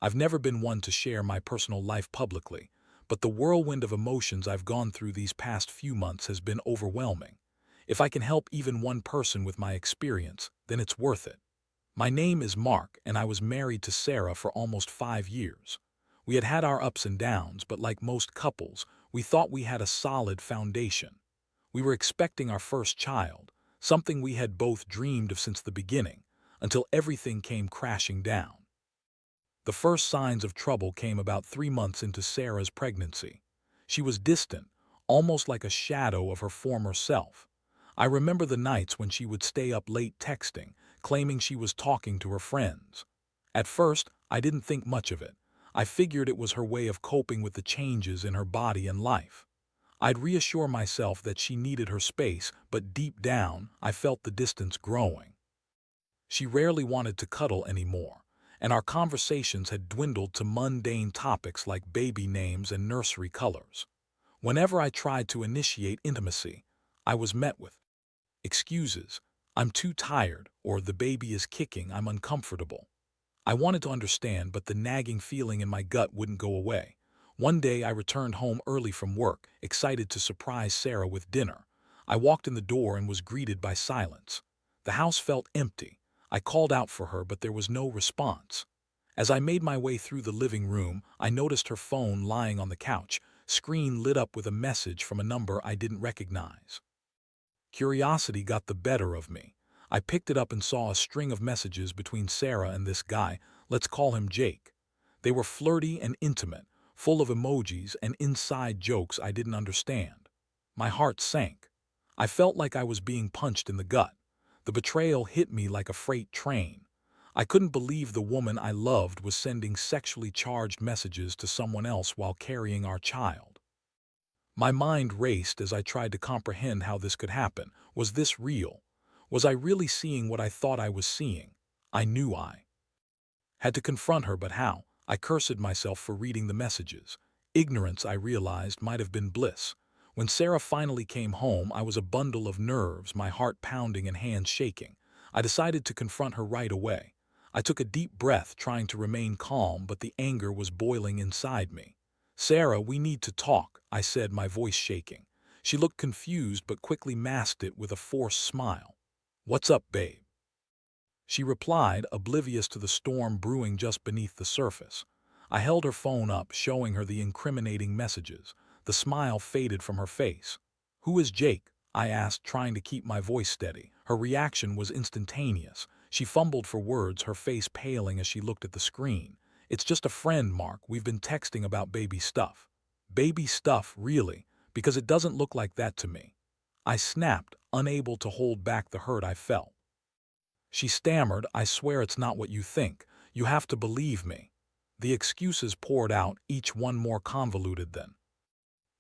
I've never been one to share my personal life publicly, but the whirlwind of emotions I've gone through these past few months has been overwhelming. If I can help even one person with my experience, then it's worth it. My name is Mark, and I was married to Sarah for almost 5 years. We had had our ups and downs, but like most couples, we thought we had a solid foundation. We were expecting our first child, something we had both dreamed of since the beginning, until everything came crashing down. The first signs of trouble came about 3 months into Sarah's pregnancy. She was distant, almost like a shadow of her former self. I remember the nights when she would stay up late texting, claiming she was talking to her friends. At first, I didn't think much of it. I figured it was her way of coping with the changes in her body and life. I'd reassure myself that she needed her space, but deep down, I felt the distance growing. She rarely wanted to cuddle anymore, and our conversations had dwindled to mundane topics like baby names and nursery colors. Whenever I tried to initiate intimacy, I was met with excuses. I'm too tired, or the baby is kicking, I'm uncomfortable. I wanted to understand, but the nagging feeling in my gut wouldn't go away. One day I returned home early from work, excited to surprise Sarah with dinner. I walked in the door and was greeted by silence. The house felt empty. I called out for her, but there was no response. As I made my way through the living room, I noticed her phone lying on the couch, screen lit up with a message from a number I didn't recognize. Curiosity got the better of me. I picked it up and saw a string of messages between Sarah and this guy, let's call him Jake. They were flirty and intimate, full of emojis and inside jokes I didn't understand. My heart sank. I felt like I was being punched in the gut. The betrayal hit me like a freight train. I couldn't believe the woman I loved was sending sexually charged messages to someone else while carrying our child. My mind raced as I tried to comprehend how this could happen. Was this real? Was I really seeing what I thought I was seeing? I knew I had to confront her, but how? I cursed myself for reading the messages. Ignorance, I realized, might have been bliss. When Sarah finally came home, I was a bundle of nerves, my heart pounding and hands shaking. I decided to confront her right away. I took a deep breath, trying to remain calm, but the anger was boiling inside me. Sarah, we need to talk, I said, my voice shaking. She looked confused but quickly masked it with a forced smile. What's up, babe? She replied, oblivious to the storm brewing just beneath the surface. I held her phone up, showing her the incriminating messages. The smile faded from her face. Who is Jake? I asked, trying to keep my voice steady. Her reaction was instantaneous. She fumbled for words, her face paling as she looked at the screen. It's just a friend, Mark. We've been texting about baby stuff. Baby stuff, really? Because it doesn't look like that to me. I snapped, unable to hold back the hurt I felt. She stammered, I swear it's not what you think. You have to believe me. The excuses poured out, each one more convoluted than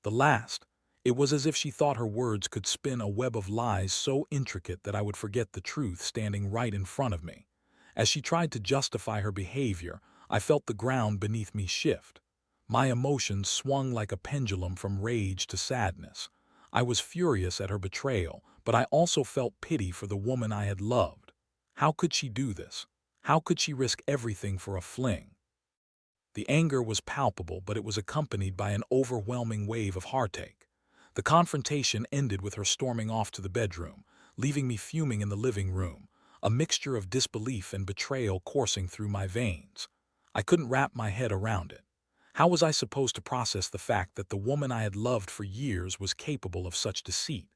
the last. It was as if she thought her words could spin a web of lies so intricate that I would forget the truth standing right in front of me. As she tried to justify her behavior, I felt the ground beneath me shift. My emotions swung like a pendulum from rage to sadness. I was furious at her betrayal, but I also felt pity for the woman I had loved. How could she do this? How could she risk everything for a fling? The anger was palpable, but it was accompanied by an overwhelming wave of heartache. The confrontation ended with her storming off to the bedroom, leaving me fuming in the living room, a mixture of disbelief and betrayal coursing through my veins. I couldn't wrap my head around it. How was I supposed to process the fact that the woman I had loved for years was capable of such deceit?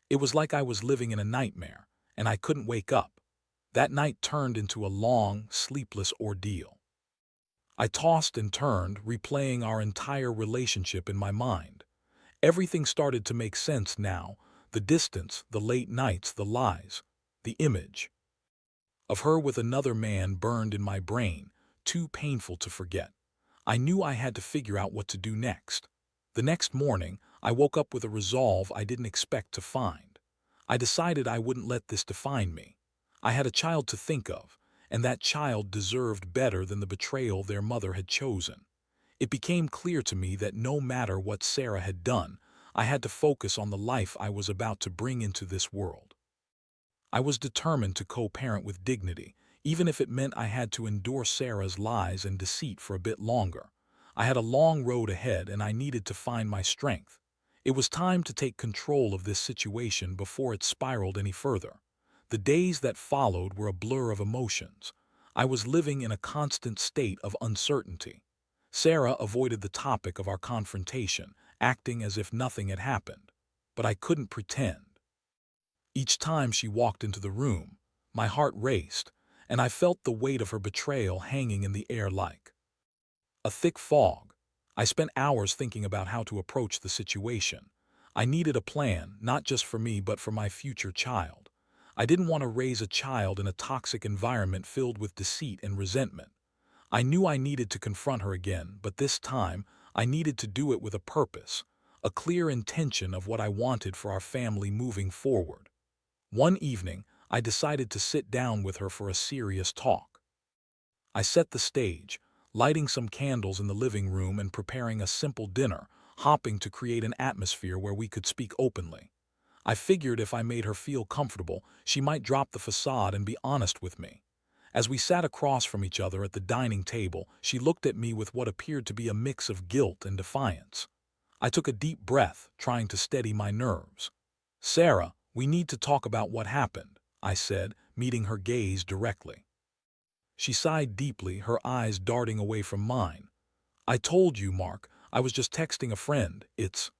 It was like I was living in a nightmare, and I couldn't wake up. That night turned into a long, sleepless ordeal. I tossed and turned, replaying our entire relationship in my mind. Everything started to make sense now: the distance, the late nights, the lies. The image of her with another man burned in my brain, too painful to forget. I knew I had to figure out what to do next. The next morning, I woke up with a resolve I didn't expect to find. I decided I wouldn't let this define me. I had a child to think of, and that child deserved better than the betrayal their mother had chosen. It became clear to me that no matter what Sarah had done, I had to focus on the life I was about to bring into this world. I was determined to co-parent with dignity, even if it meant I had to endure Sarah's lies and deceit for a bit longer. I had a long road ahead and I needed to find my strength. It was time to take control of this situation before it spiraled any further. The days that followed were a blur of emotions. I was living in a constant state of uncertainty. Sarah avoided the topic of our confrontation, acting as if nothing had happened. But I couldn't pretend. Each time she walked into the room, my heart raced, and I felt the weight of her betrayal hanging in the air like a thick fog. I spent hours thinking about how to approach the situation. I needed a plan, not just for me but for my future child. I didn't want to raise a child in a toxic environment filled with deceit and resentment. I knew I needed to confront her again, but this time I needed to do it with a purpose, a clear intention of what I wanted for our family moving forward. One evening, I decided to sit down with her for a serious talk. I set the stage, lighting some candles in the living room and preparing a simple dinner, hoping to create an atmosphere where we could speak openly. I figured if I made her feel comfortable, she might drop the facade and be honest with me. As we sat across from each other at the dining table, she looked at me with what appeared to be a mix of guilt and defiance. I took a deep breath, trying to steady my nerves. "Sarah, we need to talk about what happened," I said, meeting her gaze directly. She sighed deeply, her eyes darting away from mine. "I told you, Mark, I was just texting a friend. It's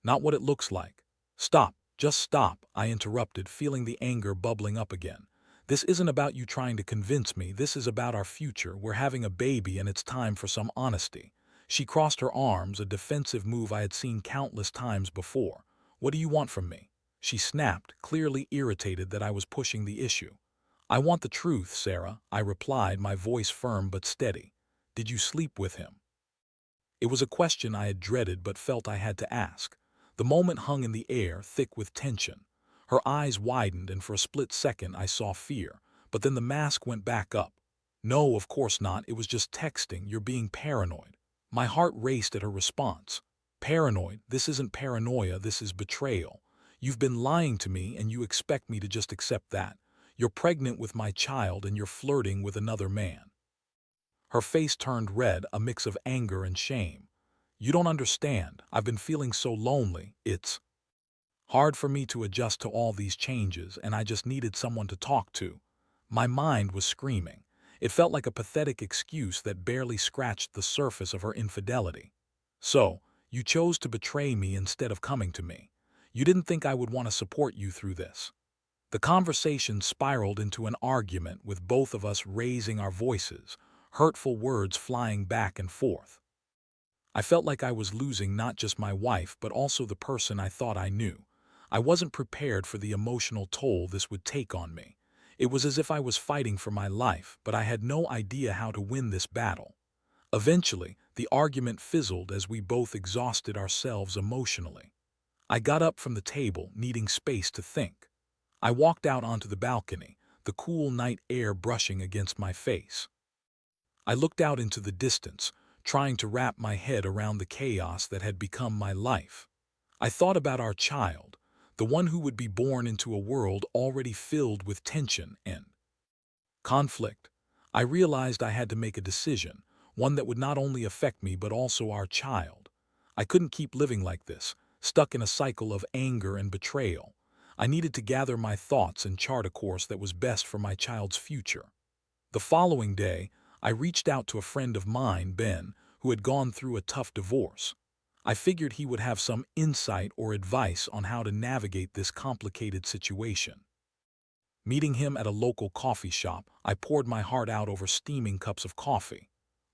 not what it looks like." "Stop, just stop," I interrupted, feeling the anger bubbling up again. "This isn't about you trying to convince me, this is about our future. We're having a baby and it's time for some honesty." She crossed her arms, a defensive move I had seen countless times before. "What do you want from me?" she snapped, clearly irritated that I was pushing the issue. "I want the truth, Sarah," I replied, my voice firm but steady. "Did you sleep with him?" It was a question I had dreaded but felt I had to ask. The moment hung in the air, thick with tension. Her eyes widened and for a split second I saw fear, but then the mask went back up. "No, of course not, it was just texting, you're being paranoid." My heart raced at her response. "Paranoid? This isn't paranoia, this is betrayal. You've been lying to me and you expect me to just accept that. You're pregnant with my child and you're flirting with another man." Her face turned red, a mix of anger and shame. "You don't understand. I've been feeling so lonely. It's hard for me to adjust to all these changes, and I just needed someone to talk to." My mind was screaming. It felt like a pathetic excuse that barely scratched the surface of her infidelity. "So, you chose to betray me instead of coming to me. You didn't think I would want to support you through this." The conversation spiraled into an argument with both of us raising our voices, hurtful words flying back and forth. I felt like I was losing not just my wife but also the person I thought I knew. I wasn't prepared for the emotional toll this would take on me. It was as if I was fighting for my life, but I had no idea how to win this battle. Eventually, the argument fizzled as we both exhausted ourselves emotionally. I got up from the table, needing space to think. I walked out onto the balcony, the cool night air brushing against my face. I looked out into the distance, trying to wrap my head around the chaos that had become my life. I thought about our child, the one who would be born into a world already filled with tension and conflict. I realized I had to make a decision, one that would not only affect me but also our child. I couldn't keep living like this, stuck in a cycle of anger and betrayal. I needed to gather my thoughts and chart a course that was best for my child's future. The following day, I reached out to a friend of mine, Ben, who had gone through a tough divorce. I figured he would have some insight or advice on how to navigate this complicated situation. Meeting him at a local coffee shop, I poured my heart out over steaming cups of coffee.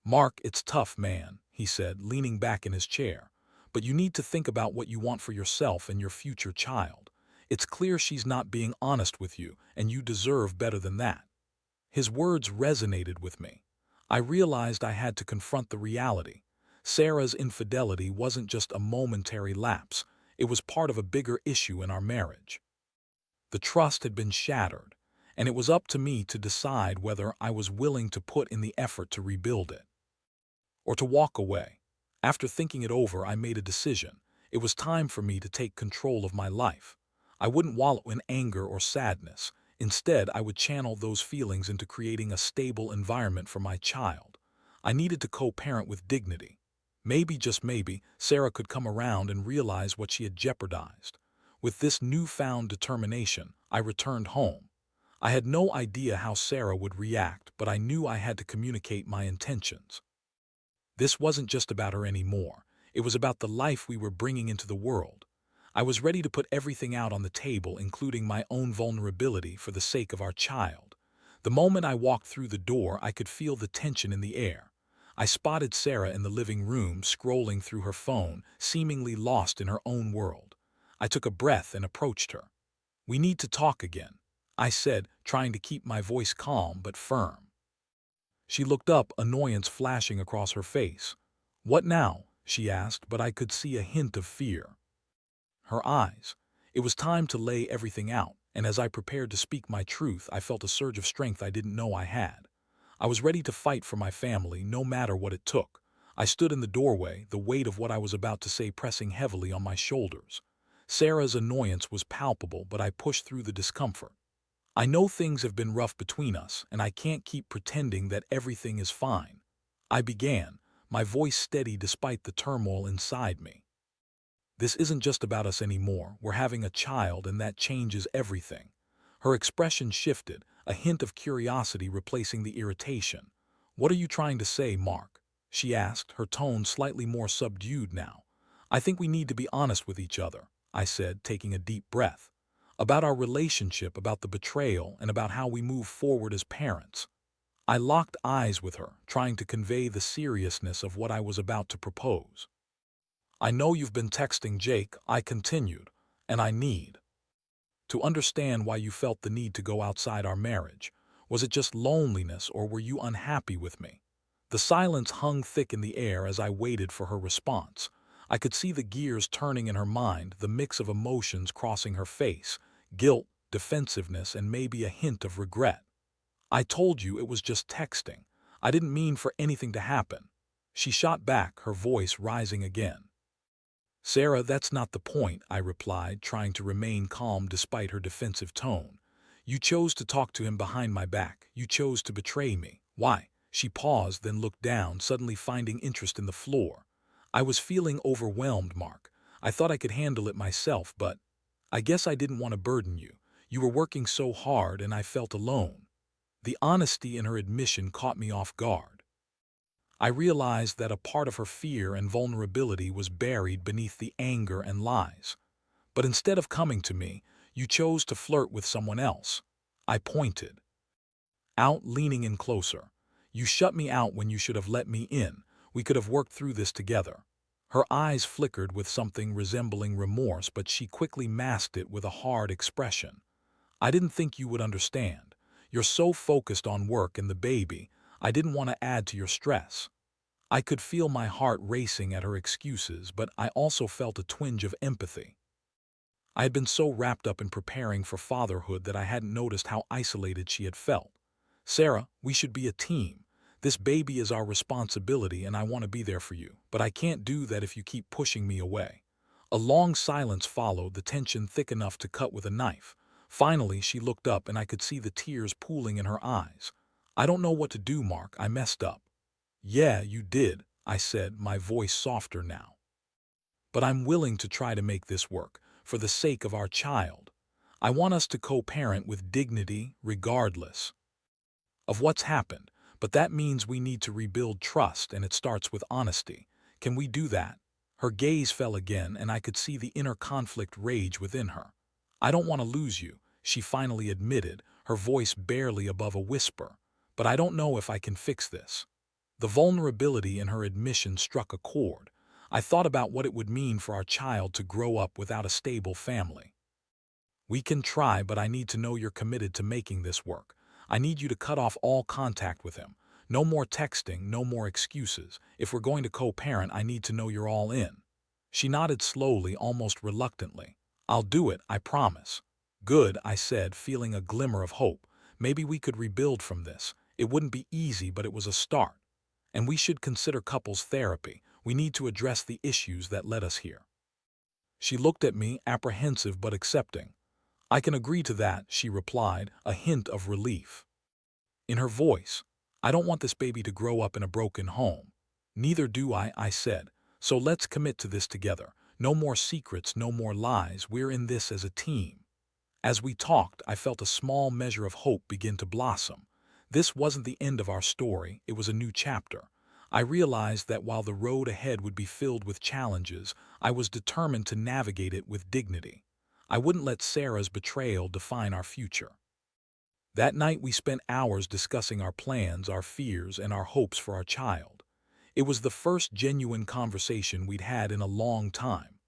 "Mark, it's tough, man," he said, leaning back in his chair. "But you need to think about what you want for yourself and your future child. It's clear she's not being honest with you, and you deserve better than that." His words resonated with me. I realized I had to confront the reality. Sarah's infidelity wasn't just a momentary lapse, it was part of a bigger issue in our marriage. The trust had been shattered, and it was up to me to decide whether I was willing to put in the effort to rebuild it, or to walk away. After thinking it over, I made a decision. It was time for me to take control of my life. I wouldn't wallow in anger or sadness. Instead, I would channel those feelings into creating a stable environment for my child. I needed to co-parent with dignity. Maybe, just maybe, Sarah could come around and realize what she had jeopardized. With this newfound determination, I returned home. I had no idea how Sarah would react, but I knew I had to communicate my intentions. This wasn't just about her anymore. It was about the life we were bringing into the world. I was ready to put everything out on the table, including my own vulnerability, for the sake of our child. The moment I walked through the door, I could feel the tension in the air. I spotted Sarah in the living room, scrolling through her phone, seemingly lost in her own world. I took a breath and approached her. "We need to talk again," I said, trying to keep my voice calm but firm. She looked up, annoyance flashing across her face. "What now?" she asked, but I could see a hint of fear. Her eyes. It was time to lay everything out, and as I prepared to speak my truth, I felt a surge of strength I didn't know I had. I was ready to fight for my family, no matter what it took. I stood in the doorway, the weight of what I was about to say pressing heavily on my shoulders. Sarah's annoyance was palpable, but I pushed through the discomfort. "I know things have been rough between us, and I can't keep pretending that everything is fine," I began, my voice steady despite the turmoil inside me. "This isn't just about us anymore. We're having a child, and that changes everything." Her expression shifted, a hint of curiosity replacing the irritation. "What are you trying to say, Mark?" she asked, her tone slightly more subdued now. "I think we need to be honest with each other," I said, taking a deep breath. "About our relationship, about the betrayal, and about how we move forward as parents." I locked eyes with her, trying to convey the seriousness of what I was about to propose. "I know you've been texting Jake," I continued, "and I need to understand why you felt the need to go outside our marriage. Was it just loneliness, or were you unhappy with me?" The silence hung thick in the air as I waited for her response. I could see the gears turning in her mind, the mix of emotions crossing her face: guilt, defensiveness, and maybe a hint of regret. "I told you it was just texting. I didn't mean for anything to happen," she shot back, her voice rising again. "Sarah, that's not the point," I replied, trying to remain calm despite her defensive tone. "You chose to talk to him behind my back. You chose to betray me. Why?" She paused, then looked down, suddenly finding interest in the floor. "I was feeling overwhelmed, Mark. I thought I could handle it myself, but I guess I didn't want to burden you. You were working so hard, and I felt alone." The honesty in her admission caught me off guard. I realized that a part of her fear and vulnerability was buried beneath the anger and lies. "But instead of coming to me, you chose to flirt with someone else." I pointed out, leaning in closer. "You shut me out when you should have let me in. We could have worked through this together." Her eyes flickered with something resembling remorse, but she quickly masked it with a hard expression. "I didn't think you would understand. You're so focused on work and the baby. I didn't want to add to your stress." I could feel my heart racing at her excuses, but I also felt a twinge of empathy. I had been so wrapped up in preparing for fatherhood that I hadn't noticed how isolated she had felt. "Sarah, we should be a team. This baby is our responsibility, and I want to be there for you, but I can't do that if you keep pushing me away." A long silence followed, the tension thick enough to cut with a knife. Finally, she looked up, and I could see the tears pooling in her eyes. "I don't know what to do, Mark. I messed up." "Yeah, you did," I said, my voice softer now. "But I'm willing to try to make this work, for the sake of our child. I want us to co-parent with dignity, regardless of what's happened, but that means we need to rebuild trust, and it starts with honesty. Can we do that?" Her gaze fell again, and I could see the inner conflict rage within her. "I don't want to lose you," she finally admitted, her voice barely above a whisper. "But I don't know if I can fix this." The vulnerability in her admission struck a chord. I thought about what it would mean for our child to grow up without a stable family. "We can try, but I need to know you're committed to making this work. I need you to cut off all contact with him. No more texting, no more excuses. If we're going to co-parent, I need to know you're all in." She nodded slowly, almost reluctantly. "I'll do it, I promise." "Good," I said, feeling a glimmer of hope. Maybe we could rebuild from this. It wouldn't be easy, but it was a start. "And we should consider couples therapy. We need to address the issues that led us here." She looked at me, apprehensive but accepting. "I can agree to that," she replied, a hint of relief in her voice. "I don't want this baby to grow up in a broken home." "Neither do I said. "So let's commit to this together. No more secrets, no more lies. We're in this as a team." As we talked, I felt a small measure of hope begin to blossom. This wasn't the end of our story, it was a new chapter. I realized that while the road ahead would be filled with challenges, I was determined to navigate it with dignity. I wouldn't let Sarah's betrayal define our future. That night we spent hours discussing our plans, our fears, and our hopes for our child. It was the first genuine conversation we'd had in a long time.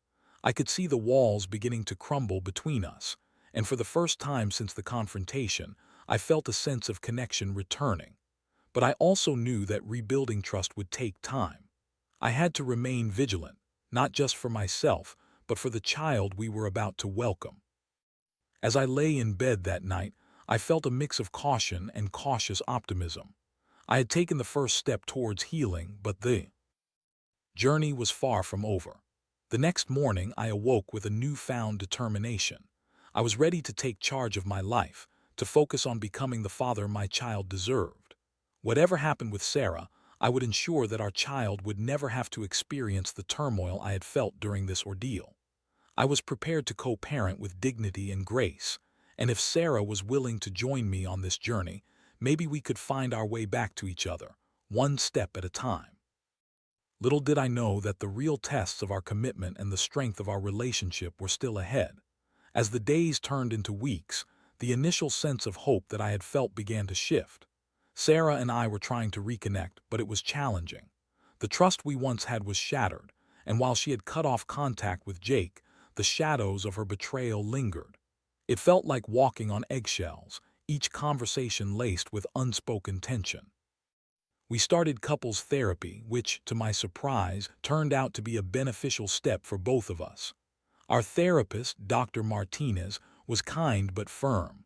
I could see the walls beginning to crumble between us, and for the first time since the confrontation, I felt a sense of connection returning. But I also knew that rebuilding trust would take time. I had to remain vigilant, not just for myself, but for the child we were about to welcome. As I lay in bed that night, I felt a mix of caution and cautious optimism. I had taken the first step towards healing, but the journey was far from over. The next morning, I awoke with a newfound determination. I was ready to take charge of my life, to focus on becoming the father my child deserved. Whatever happened with Sarah, I would ensure that our child would never have to experience the turmoil I had felt during this ordeal. I was prepared to co-parent with dignity and grace, and if Sarah was willing to join me on this journey, maybe we could find our way back to each other, one step at a time. Little did I know that the real tests of our commitment and the strength of our relationship were still ahead. As the days turned into weeks, the initial sense of hope that I had felt began to shift. Sarah and I were trying to reconnect, but it was challenging. The trust we once had was shattered, and while she had cut off contact with Jake, the shadows of her betrayal lingered. It felt like walking on eggshells, each conversation laced with unspoken tension. We started couples therapy, which, to my surprise, turned out to be a beneficial step for both of us. Our therapist, Dr. Martinez, was kind but firm,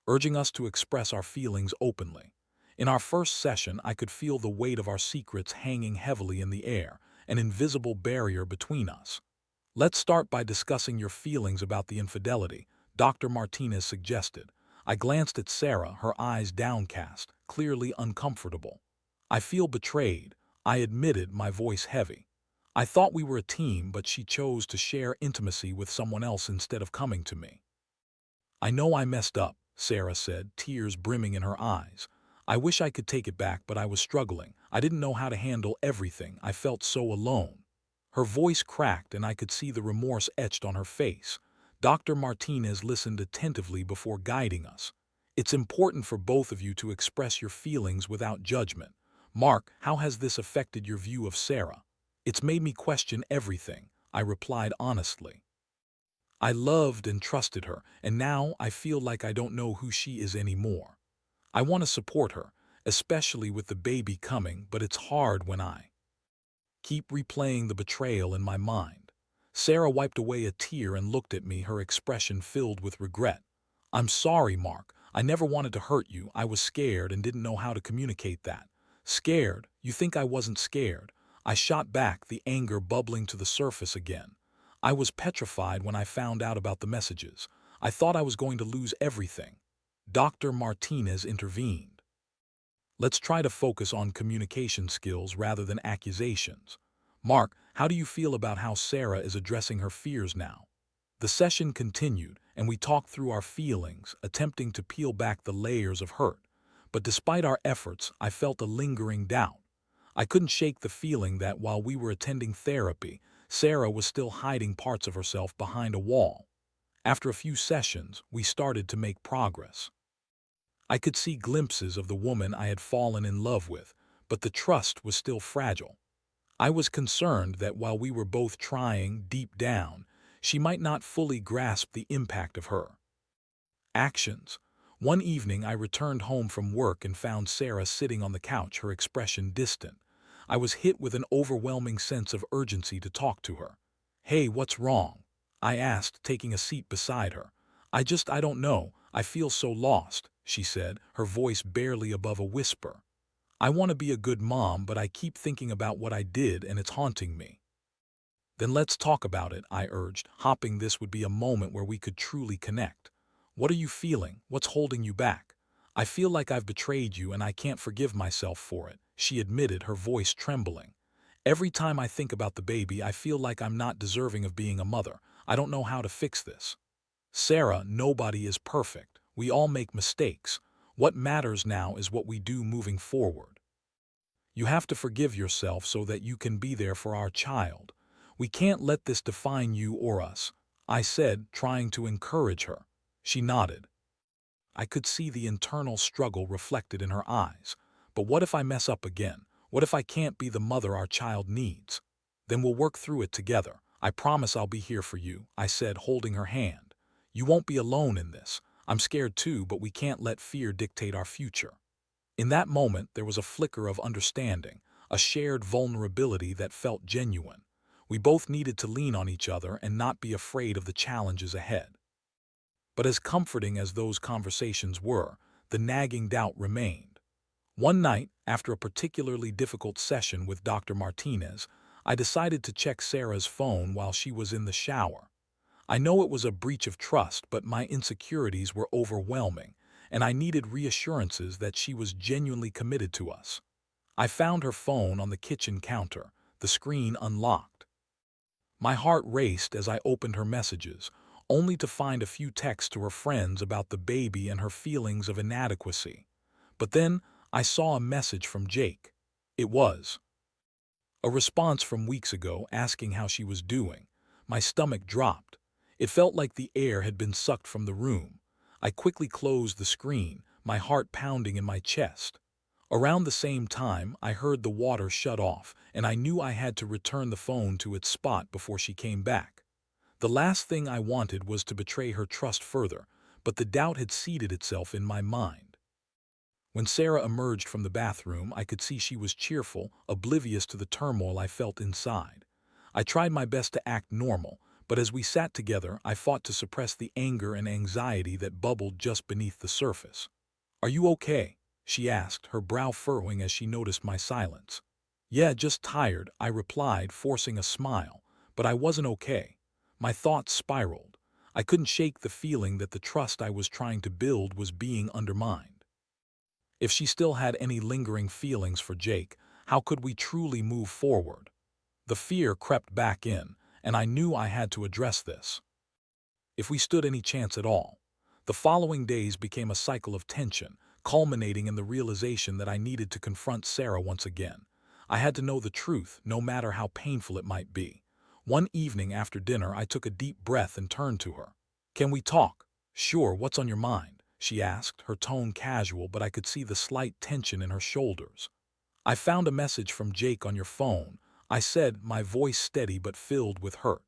urging us to express our feelings openly. In our first session, I could feel the weight of our secrets hanging heavily in the air, an invisible barrier between us. "Let's start by discussing your feelings about the infidelity," Dr. Martinez suggested. I glanced at Sarah, her eyes downcast, clearly uncomfortable. "I feel betrayed," I admitted, my voice heavy. "I thought we were a team, but she chose to share intimacy with someone else instead of coming to me." "I know I messed up," Sarah said, tears brimming in her eyes. "I wish I could take it back, but I was struggling. I didn't know how to handle everything. I felt so alone." Her voice cracked, and I could see the remorse etched on her face. Dr. Martinez listened attentively before guiding us. "It's important for both of you to express your feelings without judgment. Mark, how has this affected your view of Sarah?" "It's made me question everything," I replied honestly. "I loved and trusted her, and now I feel like I don't know who she is anymore. I want to support her, especially with the baby coming, but it's hard when I keep replaying the betrayal in my mind." Sarah wiped away a tear and looked at me, her expression filled with regret. "I'm sorry, Mark. I never wanted to hurt you. I was scared and didn't know how to communicate that." "Scared? You think I wasn't scared?" I shot back, the anger bubbling to the surface again. "I was petrified when I found out about the messages. I thought I was going to lose everything." Dr. Martinez intervened. "Let's try to focus on communication skills rather than accusations. Mark, how do you feel about how Sarah is addressing her fears now?" The session continued, and we talked through our feelings, attempting to peel back the layers of hurt. But despite our efforts, I felt a lingering doubt. I couldn't shake the feeling that while we were attending therapy, Sarah was still hiding parts of herself behind a wall. After a few sessions, we started to make progress. I could see glimpses of the woman I had fallen in love with, but the trust was still fragile. I was concerned that while we were both trying deep down, she might not fully grasp the impact of her actions. One evening, I returned home from work and found Sarah sitting on the couch, her expression distant. I was hit with an overwhelming sense of urgency to talk to her. "Hey, what's wrong?" I asked, taking a seat beside her. I don't know. I feel so lost," she said, her voice barely above a whisper. "I want to be a good mom, but I keep thinking about what I did and it's haunting me." Then let's talk about it, I urged, hoping this would be a moment where we could truly connect. What are you feeling? What's holding you back? I feel like I've betrayed you and I can't forgive myself for it, she admitted, her voice trembling. Every time I think about the baby, I feel like I'm not deserving of being a mother. I don't know how to fix this. Sarah, nobody is perfect. We all make mistakes. What matters now is what we do moving forward. You have to forgive yourself so that you can be there for our child. We can't let this define you or us, I said, trying to encourage her. She nodded. I could see the internal struggle reflected in her eyes. But what if I mess up again? What if I can't be the mother our child needs? Then we'll work through it together. I promise I'll be here for you, I said, holding her hand. You won't be alone in this. I'm scared too, but we can't let fear dictate our future. In that moment, there was a flicker of understanding, a shared vulnerability that felt genuine. We both needed to lean on each other and not be afraid of the challenges ahead. But as comforting as those conversations were, the nagging doubt remained. One night, after a particularly difficult session with Dr. Martinez, I decided to check Sarah's phone while she was in the shower. I know it was a breach of trust, but my insecurities were overwhelming, and I needed reassurances that she was genuinely committed to us. I found her phone on the kitchen counter, the screen unlocked. My heart raced as I opened her messages, only to find a few texts to her friends about the baby and her feelings of inadequacy. But then I saw a message from Jake. It was a response from weeks ago asking how she was doing. My stomach dropped. It felt like the air had been sucked from the room. I quickly closed the screen, my heart pounding in my chest. Around the same time, I heard the water shut off, and I knew I had to return the phone to its spot before she came back. The last thing I wanted was to betray her trust further, but the doubt had seeded itself in my mind. When Sarah emerged from the bathroom, I could see she was cheerful, oblivious to the turmoil I felt inside. I tried my best to act normal, but as we sat together, I fought to suppress the anger and anxiety that bubbled just beneath the surface. "Are you okay?" she asked, her brow furrowing as she noticed my silence. "Yeah, just tired," I replied, forcing a smile, but I wasn't okay. My thoughts spiraled. I couldn't shake the feeling that the trust I was trying to build was being undermined. If she still had any lingering feelings for Jake, how could we truly move forward? The fear crept back in, and I knew I had to address this. If we stood any chance at all. The following days became a cycle of tension, culminating in the realization that I needed to confront Sarah once again. I had to know the truth, no matter how painful it might be. One evening after dinner, I took a deep breath and turned to her. "Can we talk?" "Sure, what's on your mind?" she asked, her tone casual, but I could see the slight tension in her shoulders. "I found a message from Jake on your phone," I said, my voice steady but filled with hurt.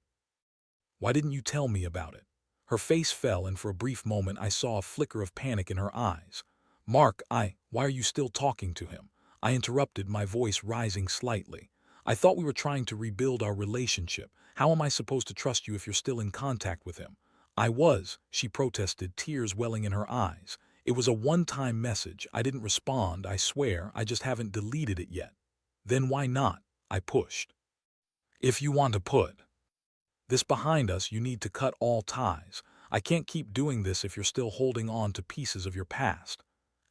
"Why didn't you tell me about it?" Her face fell, and for a brief moment I saw a flicker of panic in her eyes. "Mark, why are you still talking to him?" I interrupted, my voice rising slightly. "I thought we were trying to rebuild our relationship. How am I supposed to trust you if you're still in contact with him?" "I was," she protested, tears welling in her eyes. "It was a one-time message. I didn't respond, I swear. I just haven't deleted it yet." "Then why not?" I pushed. "If you want to put this behind us, you need to cut all ties. I can't keep doing this if you're still holding on to pieces of your past."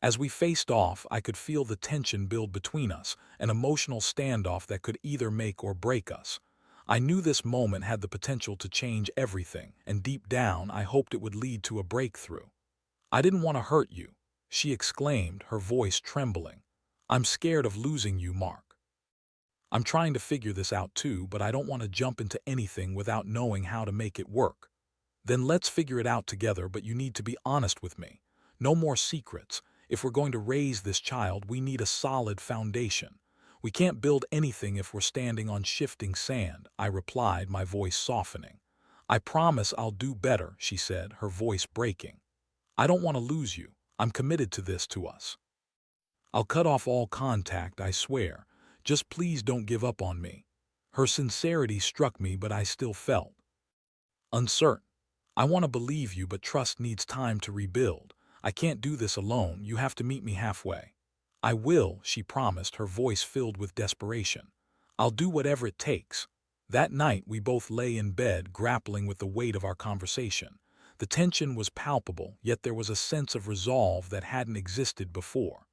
As we faced off, I could feel the tension build between us, an emotional standoff that could either make or break us. I knew this moment had the potential to change everything, and deep down, I hoped it would lead to a breakthrough. "I didn't want to hurt you," she exclaimed, her voice trembling. "I'm scared of losing you, Mark. I'm trying to figure this out too, but I don't want to jump into anything without knowing how to make it work." "Then let's figure it out together, but you need to be honest with me. No more secrets. If we're going to raise this child, we need a solid foundation. We can't build anything if we're standing on shifting sand," I replied, my voice softening. "I promise I'll do better," she said, her voice breaking. "I don't want to lose you. I'm committed to this, to us. I'll cut off all contact, I swear. Just please don't give up on me." Her sincerity struck me, but I still felt uncertain. "I want to believe you, but trust needs time to rebuild. I can't do this alone. You have to meet me halfway." "I will," she promised, her voice filled with desperation. "I'll do whatever it takes." That night, we both lay in bed, grappling with the weight of our conversation. The tension was palpable, yet there was a sense of resolve that hadn't existed before.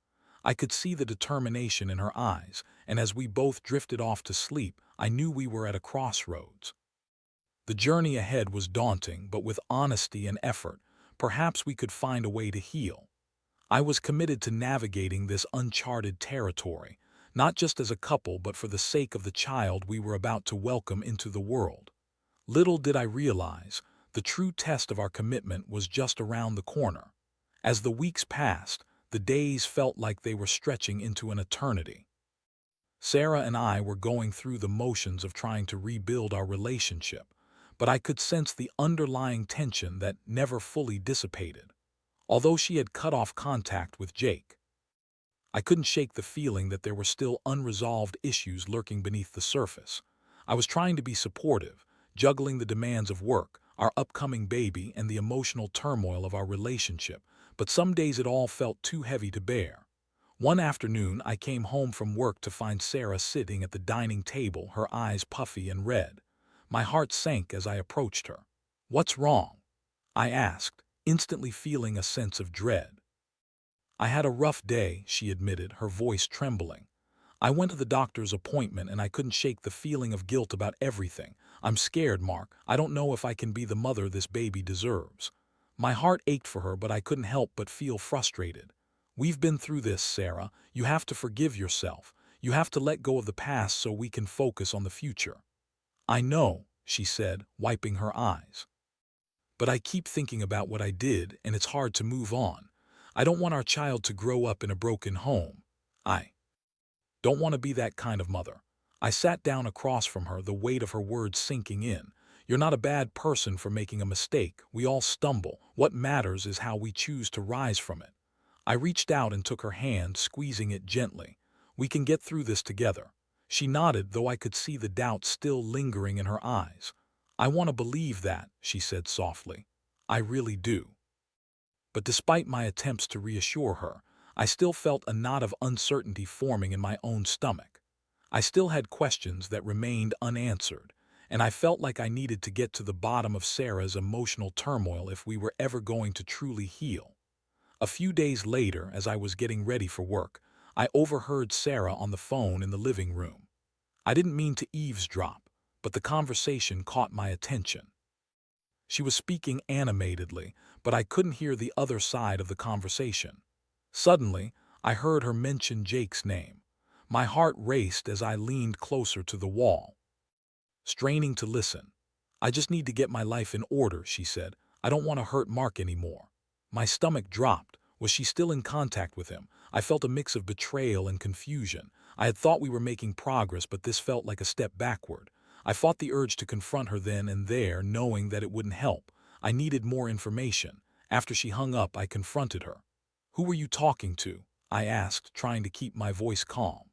I could see the determination in her eyes, and as we both drifted off to sleep, I knew we were at a crossroads. The journey ahead was daunting, but with honesty and effort, perhaps we could find a way to heal. I was committed to navigating this uncharted territory, not just as a couple but for the sake of the child we were about to welcome into the world. Little did I realize, the true test of our commitment was just around the corner. As the weeks passed, the days felt like they were stretching into an eternity. Sarah and I were going through the motions of trying to rebuild our relationship, but I could sense the underlying tension that never fully dissipated. Although she had cut off contact with Jake, I couldn't shake the feeling that there were still unresolved issues lurking beneath the surface. I was trying to be supportive, juggling the demands of work, our upcoming baby, and the emotional turmoil of our relationship, but some days it all felt too heavy to bear. One afternoon, I came home from work to find Sarah sitting at the dining table, her eyes puffy and red. My heart sank as I approached her. "What's wrong?" I asked, instantly feeling a sense of dread. "I had a rough day," she admitted, her voice trembling. "I went to the doctor's appointment and I couldn't shake the feeling of guilt about everything. I'm scared, Mark. I don't know if I can be the mother this baby deserves." My heart ached for her, but I couldn't help but feel frustrated. "We've been through this, Sarah. You have to forgive yourself. You have to let go of the past so we can focus on the future." "I know," she said, wiping her eyes. "But I keep thinking about what I did, and it's hard to move on. I don't want our child to grow up in a broken home. I don't want to be that kind of mother." I sat down across from her, the weight of her words sinking in. "You're not a bad person for making a mistake. We all stumble. What matters is how we choose to rise from it." I reached out and took her hand, squeezing it gently. "We can get through this together." She nodded, though I could see the doubt still lingering in her eyes. "I want to believe that," she said softly. "I really do." But despite my attempts to reassure her, I still felt a knot of uncertainty forming in my own stomach. I still had questions that remained unanswered, and I felt like I needed to get to the bottom of Sarah's emotional turmoil if we were ever going to truly heal. A few days later, as I was getting ready for work, I overheard Sarah on the phone in the living room. I didn't mean to eavesdrop, but the conversation caught my attention. She was speaking animatedly, but I couldn't hear the other side of the conversation. Suddenly, I heard her mention Jake's name. My heart raced as I leaned closer to the wall, straining to listen. "I just need to get my life in order," she said. "I don't want to hurt Mark anymore." My stomach dropped. Was she still in contact with him? I felt a mix of betrayal and confusion. I had thought we were making progress, but this felt like a step backward. I fought the urge to confront her then and there, knowing that it wouldn't help. I needed more information. After she hung up, I confronted her. "Who were you talking to?" I asked, trying to keep my voice calm.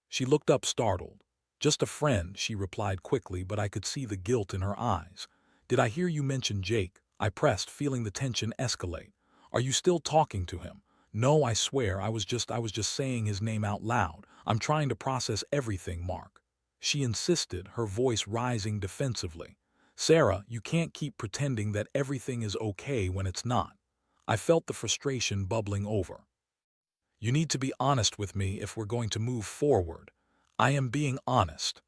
She looked up startled. "Just a friend," she replied quickly, but I could see the guilt in her eyes. "Did I hear you mention Jake?" I pressed, feeling the tension escalate. "Are you still talking to him?" "No, I swear, I was just saying his name out loud. I'm trying to process everything, Mark." She insisted, her voice rising defensively. "Sarah, you can't keep pretending that everything is okay when it's not." I felt the frustration bubbling over. "You need to be honest with me if we're going to move forward." "I am being honest."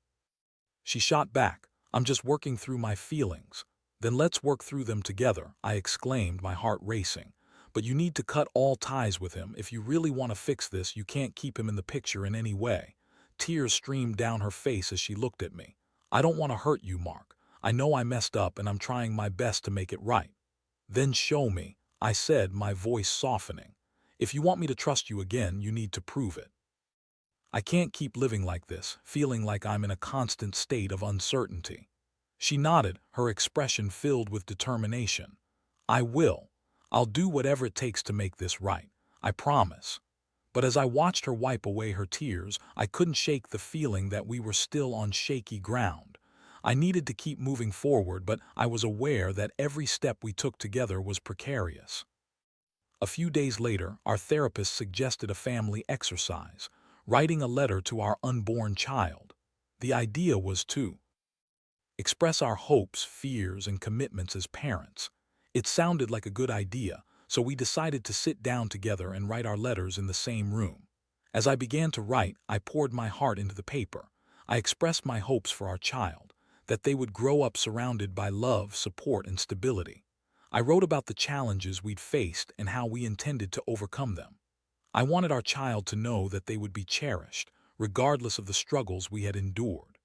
She shot back. "I'm just working through my feelings." "Then let's work through them together," I exclaimed, my heart racing. "But you need to cut all ties with him. If you really want to fix this, you can't keep him in the picture in any way." Tears streamed down her face as she looked at me. "I don't want to hurt you, Mark. I know I messed up and I'm trying my best to make it right." "Then show me," I said, my voice softening. "If you want me to trust you again, you need to prove it. I can't keep living like this, feeling like I'm in a constant state of uncertainty." She nodded, her expression filled with determination. "I will. I'll do whatever it takes to make this right. I promise." But as I watched her wipe away her tears, I couldn't shake the feeling that we were still on shaky ground. I needed to keep moving forward, but I was aware that every step we took together was precarious. A few days later, our therapist suggested a family exercise, writing a letter to our unborn child. The idea was to express our hopes, fears, and commitments as parents. It sounded like a good idea, so we decided to sit down together and write our letters in the same room. As I began to write, I poured my heart into the paper. I expressed my hopes for our child, that they would grow up surrounded by love, support, and stability. I wrote about the challenges we'd faced and how we intended to overcome them. I wanted our child to know that they would be cherished, regardless of the struggles we had endured.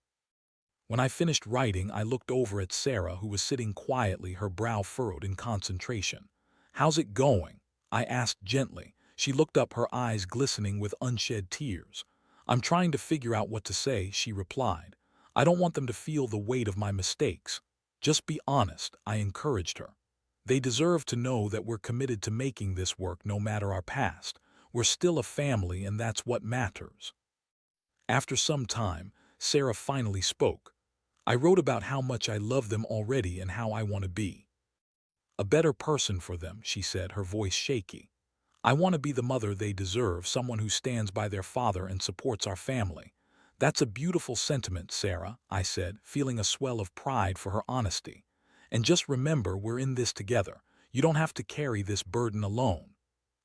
When I finished writing, I looked over at Sarah, who was sitting quietly, her brow furrowed in concentration. "How's it going?" I asked gently. She looked up, her eyes glistening with unshed tears. "I'm trying to figure out what to say," she replied. "I don't want them to feel the weight of my mistakes. Just be honest," I encouraged her. "They deserve to know that we're committed to making this work no matter our past. We're still a family, and that's what matters." After some time, Sarah finally spoke. "I wrote about how much I love them already and how I want to be a better person for them," she said, her voice shaky. "I want to be the mother they deserve, someone who stands by their father and supports our family." "That's a beautiful sentiment, Sarah," I said, feeling a swell of pride for her honesty. "And just remember, we're in this together. You don't have to carry this burden alone."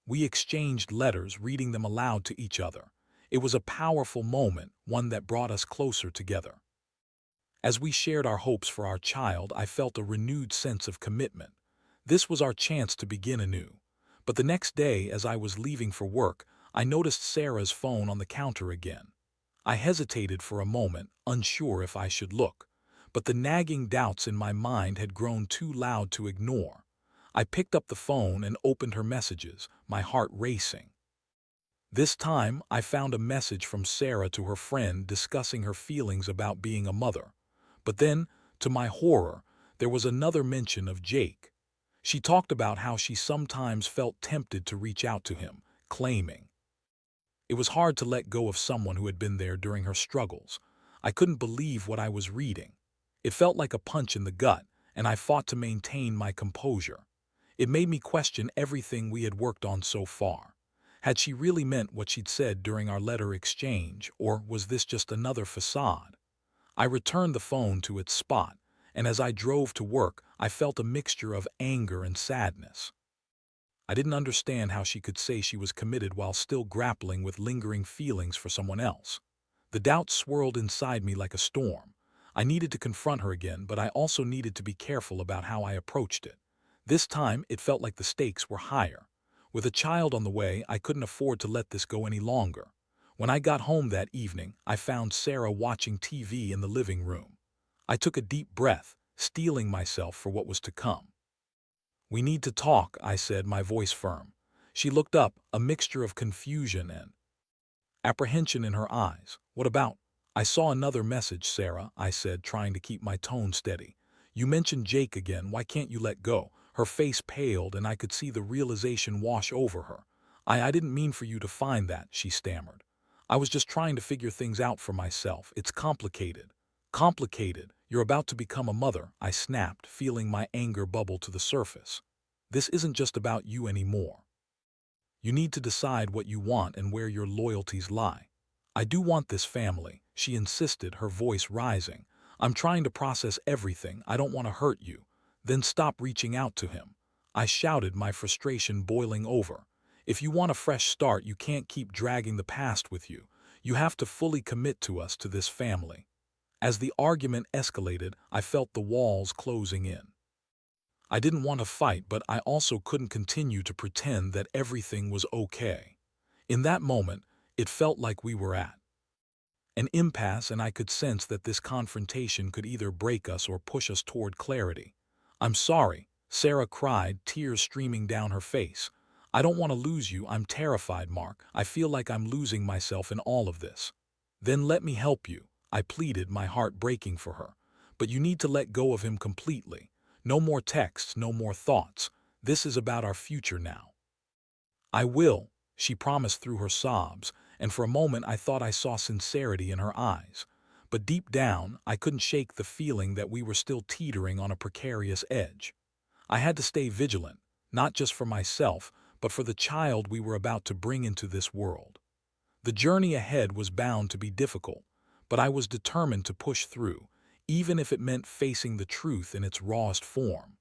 We exchanged letters, reading them aloud to each other. It was a powerful moment, one that brought us closer together. As we shared our hopes for our child, I felt a renewed sense of commitment. This was our chance to begin anew. But the next day, as I was leaving for work, I noticed Sarah's phone on the counter again. I hesitated for a moment, unsure if I should look. But the nagging doubts in my mind had grown too loud to ignore. I picked up the phone and opened her messages, my heart racing. This time, I found a message from Sarah to her friend discussing her feelings about being a mother. But then, to my horror, there was another mention of Jake. She talked about how she sometimes felt tempted to reach out to him, claiming it was hard to let go of someone who had been there during her struggles. I couldn't believe what I was reading. It felt like a punch in the gut, and I fought to maintain my composure. It made me question everything we had worked on so far. Had she really meant what she'd said during our letter exchange, or was this just another facade? I returned the phone to its spot, and as I drove to work, I felt a mixture of anger and sadness. I didn't understand how she could say she was committed while still grappling with lingering feelings for someone else. The doubt swirled inside me like a storm. I needed to confront her again, but I also needed to be careful about how I approached it. This time, it felt like the stakes were higher. With a child on the way, I couldn't afford to let this go any longer. When I got home that evening, I found Sarah watching TV in the living room. I took a deep breath, steeling myself for what was to come. "We need to talk," I said, my voice firm. She looked up, a mixture of confusion and apprehension in her eyes. "What about?" "I saw another message, Sarah," I said, trying to keep my tone steady. "You mentioned Jake again. Why can't you let go?" Her face paled, and I could see the realization wash over her. I didn't mean for you to find that," she stammered. "I was just trying to figure things out for myself. It's complicated." "Complicated? You're about to become a mother," I snapped, feeling my anger bubble to the surface. "This isn't just about you anymore. You need to decide what you want and where your loyalties lie." "I do want this family," she insisted, her voice rising. "I'm trying to process everything. I don't want to hurt you." "Then stop reaching out to him," I shouted, my frustration boiling over. "If you want a fresh start, you can't keep dragging the past with you. You have to fully commit to us, to this family." As the argument escalated, I felt the walls closing in. I didn't want to fight, but I also couldn't continue to pretend that everything was okay. In that moment, it felt like we were at an impasse, and I could sense that this confrontation could either break us or push us toward clarity. "I'm sorry," Sarah cried, tears streaming down her face. "I don't want to lose you. I'm terrified, Mark. I feel like I'm losing myself in all of this." "Then let me help you," I pleaded, my heart breaking for her. "But you need to let go of him completely. No more texts, no more thoughts. This is about our future now." "I will," she promised through her sobs, and for a moment I thought I saw sincerity in her eyes. But deep down, I couldn't shake the feeling that we were still teetering on a precarious edge. I had to stay vigilant, not just for myself, but for the child we were about to bring into this world. The journey ahead was bound to be difficult, but I was determined to push through, even if it meant facing the truth in its rawest form.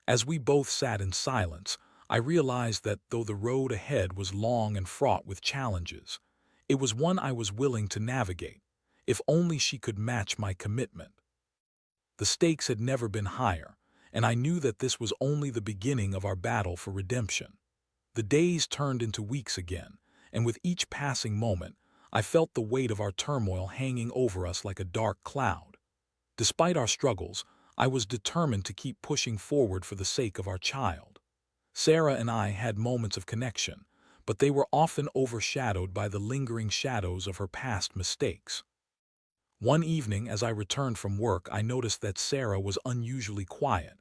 As we both sat in silence, I realized that though the road ahead was long and fraught with challenges, it was one I was willing to navigate, if only she could match my commitment. The stakes had never been higher, and I knew that this was only the beginning of our battle for redemption. The days turned into weeks again, and with each passing moment, I felt the weight of our turmoil hanging over us like a dark cloud. Despite our struggles, I was determined to keep pushing forward for the sake of our child. Sarah and I had moments of connection, but they were often overshadowed by the lingering shadows of her past mistakes. One evening, as I returned from work, I noticed that Sarah was unusually quiet.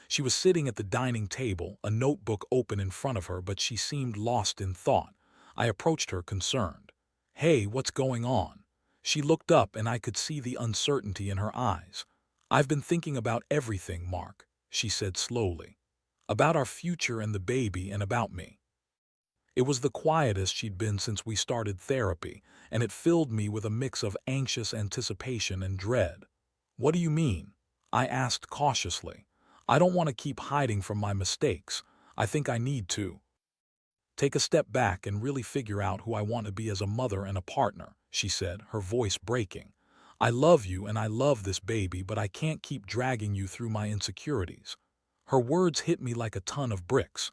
She was sitting at the dining table, a notebook open in front of her, but she seemed lost in thought. I approached her, concerned. "Hey, what's going on?" She looked up, and I could see the uncertainty in her eyes. "I've been thinking about everything, Mark," she said slowly. "About our future and the baby, and about me." It was the quietest she'd been since we started therapy, and it filled me with a mix of anxious anticipation and dread. "What do you mean?" I asked cautiously. "I don't want to keep hiding from my mistakes. I think I need to take a step back and really figure out who I want to be as a mother and a partner," she said, her voice breaking. "I love you and I love this baby, but I can't keep dragging you through my insecurities." Her words hit me like a ton of bricks.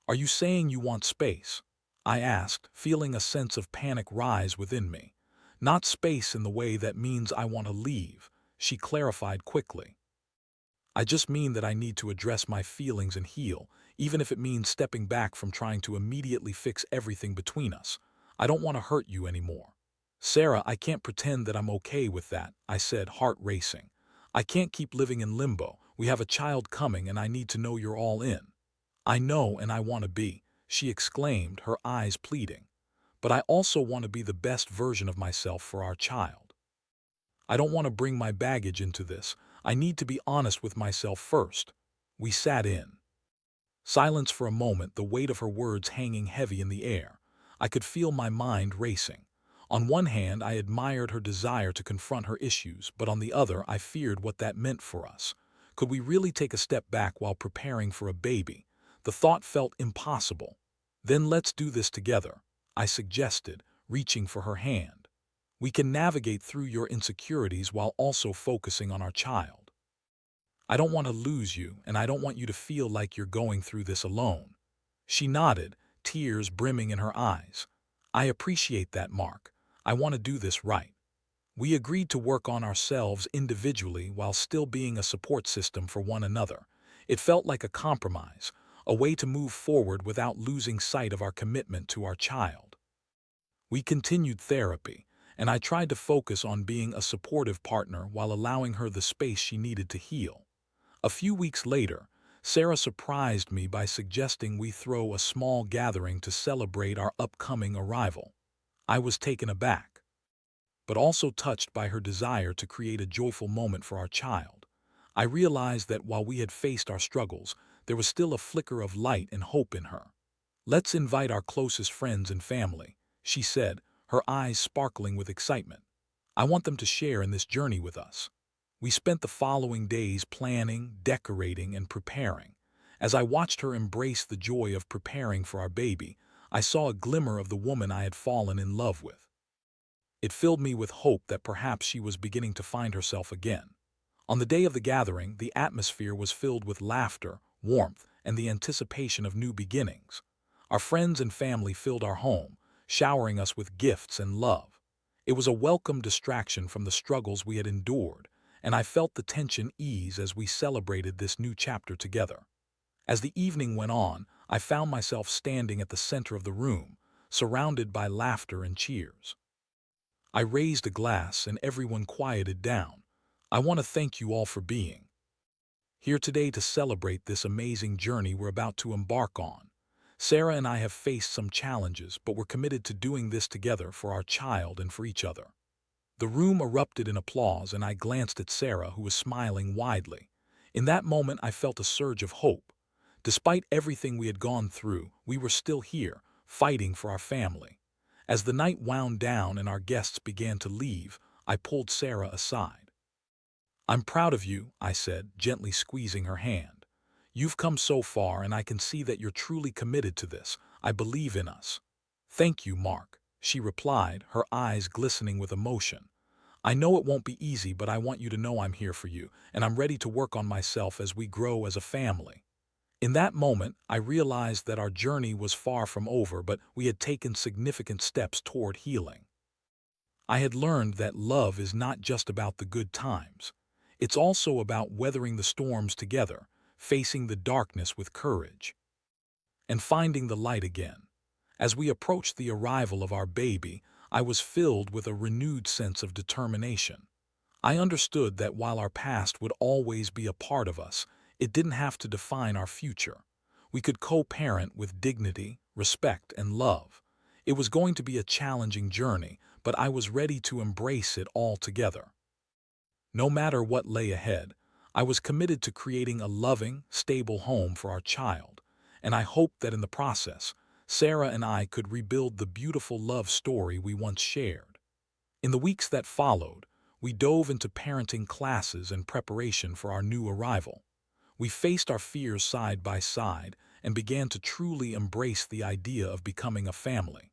"Are you saying you want space?" I asked, feeling a sense of panic rise within me. "Not space in the way that means I want to leave," she clarified quickly. "I just mean that I need to address my feelings and heal, even if it means stepping back from trying to immediately fix everything between us. I don't want to hurt you anymore." "Sarah, I can't pretend that I'm okay with that," I said, heart racing. "I can't keep living in limbo. We have a child coming, and I need to know you're all in." "I know, and I want to be," she exclaimed, her eyes pleading. "But I also want to be the best version of myself for our child. I don't want to bring my baggage into this. I need to be honest with myself first." We sat in silence for a moment, the weight of her words hanging heavy in the air. I could feel my mind racing. On one hand, I admired her desire to confront her issues, but on the other, I feared what that meant for us. Could we really take a step back while preparing for a baby? The thought felt impossible. "Then let's do this together," I suggested, reaching for her hand. "We can navigate through your insecurities while also focusing on our child. I don't want to lose you, and I don't want you to feel like you're going through this alone." She nodded, tears brimming in her eyes. "I appreciate that, Mark. I want to do this right." We agreed to work on ourselves individually while still being a support system for one another. It felt like a compromise, a way to move forward without losing sight of our commitment to our child. We continued therapy, and I tried to focus on being a supportive partner while allowing her the space she needed to heal. A few weeks later, Sarah surprised me by suggesting we throw a small gathering to celebrate our upcoming arrival. I was taken aback, but also touched by her desire to create a joyful moment for our child. I realized that while we had faced our struggles, there was still a flicker of light and hope in her. "Let's invite our closest friends and family," she said, her eyes sparkling with excitement. "I want them to share in this journey with us." We spent the following days planning, decorating, and preparing. As I watched her embrace the joy of preparing for our baby, I saw a glimmer of the woman I had fallen in love with. It filled me with hope that perhaps she was beginning to find herself again. On the day of the gathering, the atmosphere was filled with laughter, warmth, and the anticipation of new beginnings. Our friends and family filled our home, showering us with gifts and love. It was a welcome distraction from the struggles we had endured, and I felt the tension ease as we celebrated this new chapter together. As the evening went on, I found myself standing at the center of the room, surrounded by laughter and cheers. I raised a glass and everyone quieted down. "I want to thank you all for being here today to celebrate this amazing journey we're about to embark on. Sarah and I have faced some challenges, but we're committed to doing this together for our child and for each other." The room erupted in applause, and I glanced at Sarah, who was smiling widely. In that moment, I felt a surge of hope. Despite everything we had gone through, we were still here, fighting for our family. As the night wound down and our guests began to leave, I pulled Sarah aside. I'm proud of you, I said, gently squeezing her hand. You've come so far and I can see that you're truly committed to this. I believe in us. Thank you, Mark, she replied, her eyes glistening with emotion. I know it won't be easy, but I want you to know I'm here for you, and I'm ready to work on myself as we grow as a family. In that moment, I realized that our journey was far from over, but we had taken significant steps toward healing. I had learned that love is not just about the good times. It's also about weathering the storms together, facing the darkness with courage, and finding the light again. As we approached the arrival of our baby, I was filled with a renewed sense of determination. I understood that while our past would always be a part of us, it didn't have to define our future. We could co-parent with dignity, respect, and love. It was going to be a challenging journey, but I was ready to embrace it all together. No matter what lay ahead, I was committed to creating a loving, stable home for our child, and I hoped that in the process, Sarah and I could rebuild the beautiful love story we once shared. In the weeks that followed, we dove into parenting classes in preparation for our new arrival. We faced our fears side by side and began to truly embrace the idea of becoming a family.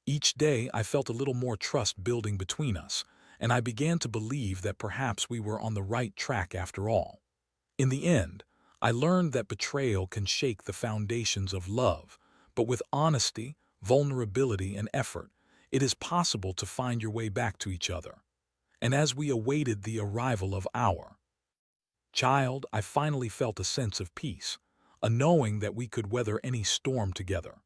Each day, I felt a little more trust building between us, and I began to believe that perhaps we were on the right track after all. In the end, I learned that betrayal can shake the foundations of love, but with honesty, vulnerability, and effort, it is possible to find your way back to each other. And as we awaited the arrival of our child, I finally felt a sense of peace, a knowing that we could weather any storm together.